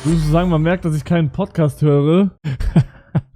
Würdest du sagen, man merkt, dass ich keinen Podcast höre?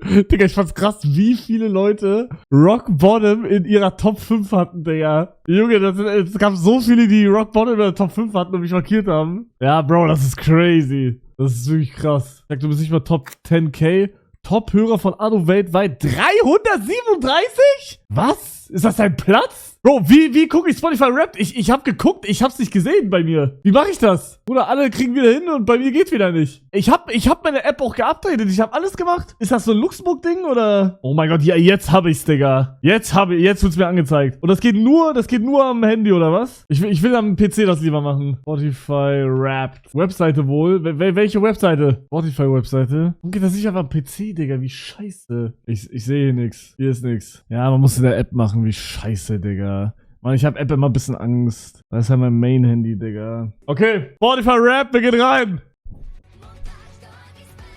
Digga, ich fand's krass, wie viele Leute Rock Bottom in ihrer Top 5 hatten, Digga. Junge, es gab so viele, die Rock Bottom in der Top 5 hatten und mich markiert haben. Ja, Bro, das ist crazy. Das ist wirklich krass. Ich sag, du bist nicht mal Top 10k. Top-Hörer von Anno weltweit 337? Was? Ist das dein Platz? Bro, wie gucke ich Spotify Rap? Ich hab geguckt, ich hab's nicht gesehen bei mir. Wie mache ich das? Bruder, alle kriegen wieder hin und bei mir geht's wieder nicht. Ich hab meine App auch geupdatet, ich hab alles gemacht. Ist das so ein Luxemburg-Ding oder? Oh mein Gott, ja, jetzt hab ich's, Digga. Jetzt wird's mir angezeigt. Und das geht nur am Handy, oder was? Ich will am PC das lieber machen. Spotify Wrapped. Webseite wohl. Welche Webseite? Spotify-Webseite. Warum geht das nicht einfach am PC, Digga? Wie scheiße. Ich sehe nix. Hier ist nix. Ja, man muss in der App machen. Wie scheiße, Digga. Mann, ich hab App immer ein bisschen Angst. Das ist ja mein Main-Handy, Digga. Okay, Spotify Rap, wir gehen rein.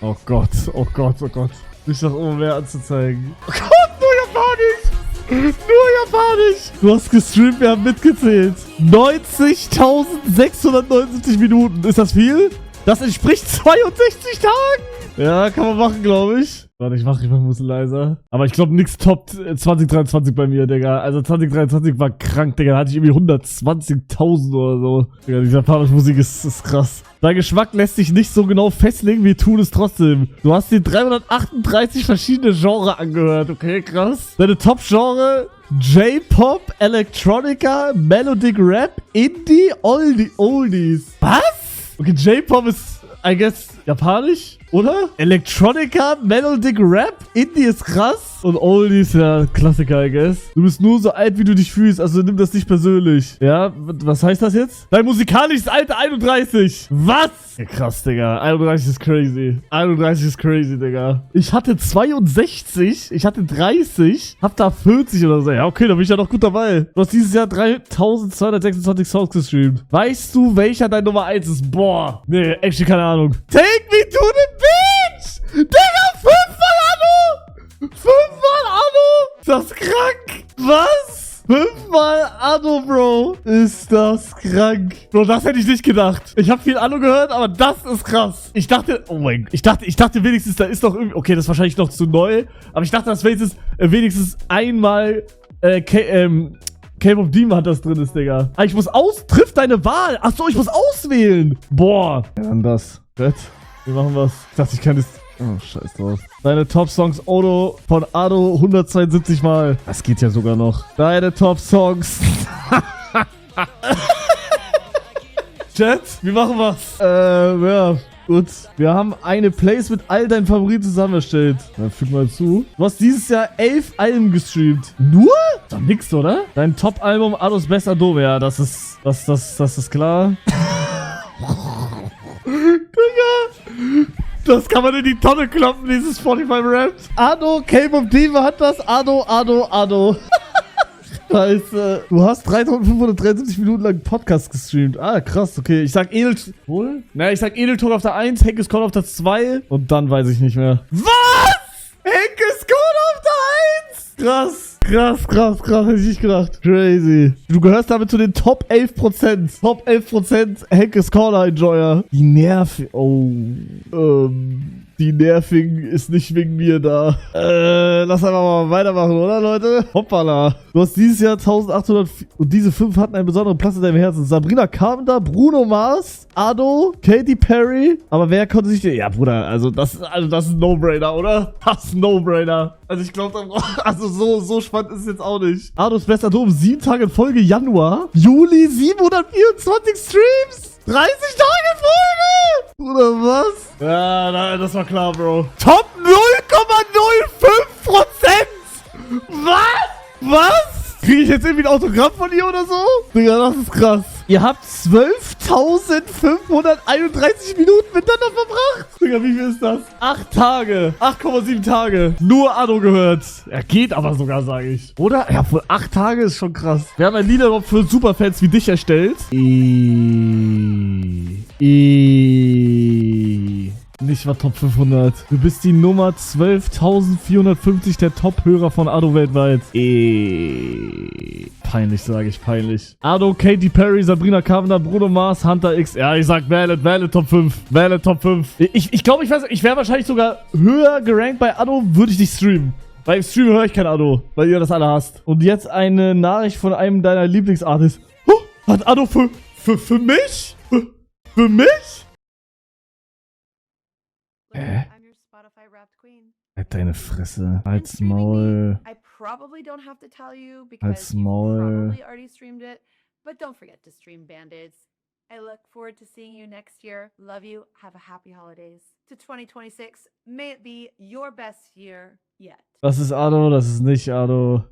Oh Gott, oh Gott, oh Gott. Nicht das oben mehr anzuzeigen. Oh Gott, nur Japanisch. Nur Japanisch. Du hast gestreamt, wir haben mitgezählt. 90.679 Minuten. Ist das viel? Das entspricht 62 Tagen. Ja, kann man machen, glaube ich. Warte, ich mach ein bisschen leiser. Aber ich glaube, nix Top 2023 bei mir, Digga. Also 2023 war krank, Digga. Da hatte ich irgendwie 120.000 oder so. Digga, diese japanische Musik ist krass. Dein Geschmack lässt sich nicht so genau festlegen, wir tun es trotzdem. Du hast dir 338 verschiedene Genres angehört, okay, krass. Deine Top-Genre: J-Pop, Electronica, Melodic Rap, Indie, Oldies. Was? Okay, J-Pop ist, I guess, japanisch, oder? Electronica, Melodic Rap, Indie ist krass und Oldies, ja, Klassiker, I guess. Du bist nur so alt, wie du dich fühlst, also nimm das nicht persönlich. Ja, was heißt das jetzt? Dein musikalisches Alter 31. Was? Ja, krass, Digga. 31 ist crazy. 31 ist crazy, Digga. Ich hatte 62, ich hatte 30, hab da 40 oder so. Ja, okay, da bin ich ja noch gut dabei. Du hast dieses Jahr 3226 Songs gestreamt. Weißt du, welcher dein Nummer 1 ist? Boah. Nee, actually keine Ahnung. Take me to the beach! Digga, 5-mal Anno! 5-mal Anno! Ist das krank? Was? 5-mal Anno, Bro. Ist das krank? Bro, das hätte ich nicht gedacht. Ich habe viel Anno gehört, aber das ist krass. Ich dachte, oh mein Gott. Ich dachte wenigstens, da ist doch irgendwie, okay, das ist wahrscheinlich noch zu neu, aber ich dachte, dass wenigstens einmal, K-Pop Demon hat das drin ist, Digga. Ah, triff deine Wahl. Achso, ich muss auswählen. Boah. Ja, dann das. Fett. Wir machen was. Ich dachte, ich kann das. Oh, scheiß drauf. Deine Top-Songs Odo von Ado 172 Mal. Das geht ja sogar noch. Deine Top-Songs. Chat, wir machen was. Ja. Gut, wir haben eine Playlist mit all deinen Favoriten zusammen erstellt. Dann füg mal zu. Du hast dieses Jahr 11 Alben gestreamt. Nur? Doch nix, oder? Dein Top-Album Ados Best Adobe. Ja, das ist klar. Digga. Das kann man in die Tonne kloppen, dieses Spotify Rap. Ado, K-Pop Diva hat das. Ado. Scheiße. Du hast 3573 Minuten lang Podcast gestreamt. Ah, krass, okay. Ich sag Wohl? Na, ich sag Edeltalk auf der 1, Henkes Call auf der 2 und dann weiß ich nicht mehr. Was? Henkes Call auf der 1? Krass, hätte ich nicht gedacht. Crazy. Du gehörst damit zu den Top 11%. Top 11% Henkes Corner Enjoyer. Die nervigen ist nicht wegen mir da. Lass einfach mal weitermachen, oder, Leute? Hoppala. Du hast dieses Jahr 1800 und diese 5 hatten einen besonderen Platz in deinem Herzen. Sabrina Carpenter, Bruno Mars, Ado, Katy Perry. Aber wer konnte sich... Ja, Bruder, also das ist ein No-Brainer, oder? Das ist ein No-Brainer. Also ich glaube, also so spannend ist es jetzt auch nicht. Ados bester Dom, 7 Tage in Folge Januar. Juli, 724 Streams. 30 Tage in Folge! Oder was? Ja, nein, das war klar, Bro. Top 0,05%! Was? Kriege ich jetzt irgendwie ein Autogramm von ihr oder so? Digga, das ist krass. Ihr habt 12.531 Minuten miteinander verbracht. Digga, wie viel ist das? 8 Tage. 8,7 Tage. Nur Ado gehört. Er geht aber sogar, sage ich. Oder? Ja, wohl 8 Tage ist schon krass. Wir haben ein Lieder für Superfans wie dich erstellt. Nicht mal Top 500. Du bist die Nummer 12.450 der Top-Hörer von Ado weltweit. Peinlich, sage ich, peinlich. Ado, Katy Perry, Sabrina Carpenter, Bruno Mars, Hunter X. Ja, ich sag Valid Top 5. Valid Top 5. Ich glaube, ich wäre wahrscheinlich sogar höher gerankt bei Ado, würde ich nicht streamen. Weil im Stream höre ich kein Ado, weil ihr das alle hasst. Und jetzt eine Nachricht von einem deiner Lieblingsartists. Oh, hat Ado für mich? Für mich? I'm your Spotify Wrapped Queen. Halt deine Fresse. Halt's Maul. I probably don't have to tell you Halt's because you Maul. probably already streamed it, but don't forget to stream Band-Aids. I look forward to seeing you next year. Love you. Have a happy holidays. To 2026, may it be your best year yet. Das ist Ado, das ist nicht Ado.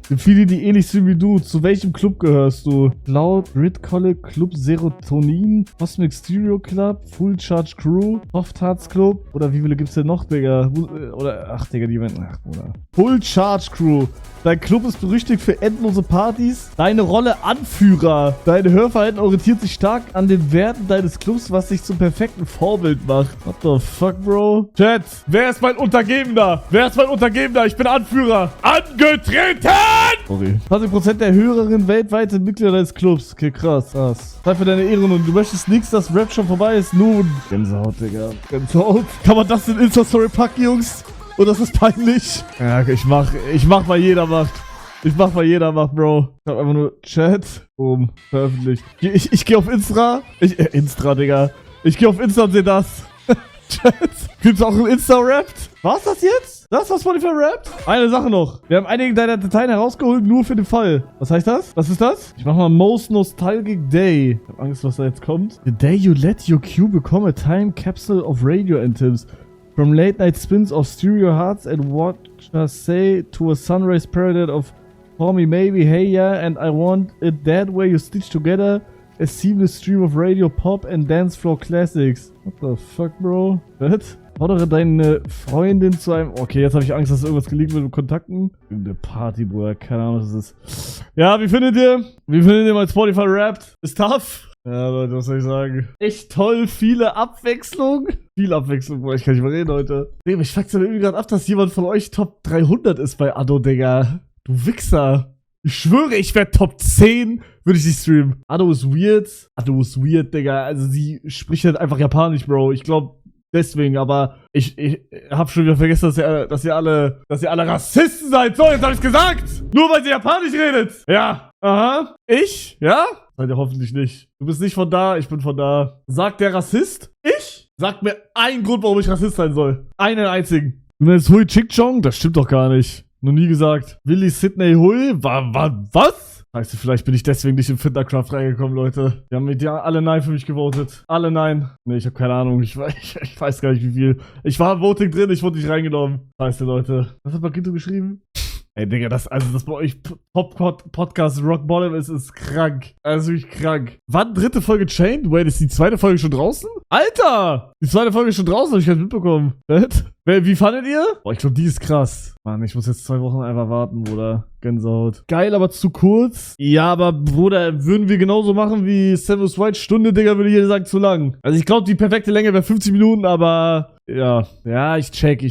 Für viele, die ähnlich sind wie du, zu welchem Club gehörst du? Cloud, Grid College, Club Serotonin, Cosmic Stereo Club, Full Charge Crew, Soft Hearts Club, oder wie viele gibt's denn noch, Digga? Oder, ach, Digga, die werden, ach, Bruder. Full Charge Crew. Dein Club ist berüchtigt für endlose Partys. Deine Rolle Anführer. Dein Hörverhalten orientiert sich stark an den Werten deines Clubs, was dich zum perfekten Vorbild macht. What the fuck, Bro? Chat, wer ist mein Untergebener? Wer ist mein Untergebener? Ich bin Anführer. Angetreten! Sorry. 20% der Hörerinnen weltweit sind Mitglieder deines Clubs. Okay, krass. Zeit für deine Ehren und du möchtest nichts, dass Rap schon vorbei ist. Nun. Gänsehaut, Digga. Gänsehaut. Kann man das in Insta-Story packen, Jungs? Oder ist das peinlich? Ja, okay, ich mach, weil jeder macht. Ich mach, weil jeder macht, Bro. Ich hab einfach nur Chat. Boom. Veröffentlicht. Ich geh auf Insta. Insta, Digga. Ich geh auf Insta und seh das. Chat. Gibt's auch ein Insta-Rappt? War's das jetzt? Das, was Spotify rappt? Eine Sache noch. Wir haben einige deiner Dateien herausgeholt, nur für den Fall. Was heißt das? Was ist das? Ich mach mal Most Nostalgic Day. Ich hab Angst, was da jetzt kommt. The day you let your queue become a time capsule of radio anthems. From late night spins of stereo hearts and what shall I say to a sunrise parody of For Me Maybe Hey Yeah and I Want It That Way You Stitch Together a seamless stream of radio pop and dance floor classics. What the fuck, Bro? Was? Fordere deine Freundin zu einem... Okay, jetzt habe ich Angst, dass irgendwas geleakt wird mit Kontakten. Irgendeine Party, Bruder. Keine Ahnung, was das ist. Ja, wie findet ihr? Wie findet ihr mein Spotify rappt? Ist tough? Ja, Leute, was soll ich sagen? Echt toll, viele Abwechslung. Viel Abwechslung, boah, ich kann nicht mehr reden heute. Nee, mich fuckt's aber irgendwie gerade ab, dass jemand von euch Top 300 ist bei Ado, Digga. Du Wichser. Ich schwöre, ich werde Top 10, würde ich nicht streamen. Ado ist weird. Ado ist weird, Digga. Also sie spricht halt einfach Japanisch, Bro. Ich glaube deswegen, aber ich hab schon wieder vergessen, dass ihr alle Rassisten seid. So, jetzt hab ich's gesagt. Nur weil sie Japanisch redet. Ja. Aha. Ich? Ja? Seid ihr hoffentlich nicht. Du bist nicht von da, ich bin von da. Sagt der Rassist? Ich? Sagt mir einen Grund, warum ich Rassist sein soll. Einen einzigen. Du nennst Hui Chick Chong? Das stimmt doch gar nicht. Noch nie gesagt. Willi Sidney Hui? Was? Heißt, vielleicht bin ich deswegen nicht in Fintercraft reingekommen, Leute. Die haben mit ja alle Nein für mich gewotet. Alle Nein. Nee, ich habe keine Ahnung. Ich weiß gar nicht, wie viel. Ich war im Voting drin, ich wurde nicht reingenommen. Scheiße, Leute. Was hat Magito geschrieben? Ey, Digga, das bei euch Podcast Rock Bottom ist krank. Also wirklich krank. Wann dritte Folge Chained? Wait, ist die zweite Folge schon draußen? Alter! Die zweite Folge ist schon draußen, hab ich gar nicht mitbekommen. Wie fandet ihr? Boah, ich glaube, die ist krass. Mann, ich muss jetzt 2 Wochen einfach warten, Bruder. Gänsehaut. Geil, aber zu kurz. Ja, aber Bruder, würden wir genauso machen wie Samus White? Stunde, Digga, würde jeder sagen, zu lang. Also ich glaube, die perfekte Länge wäre 50 Minuten, aber ja. Ja, ich check.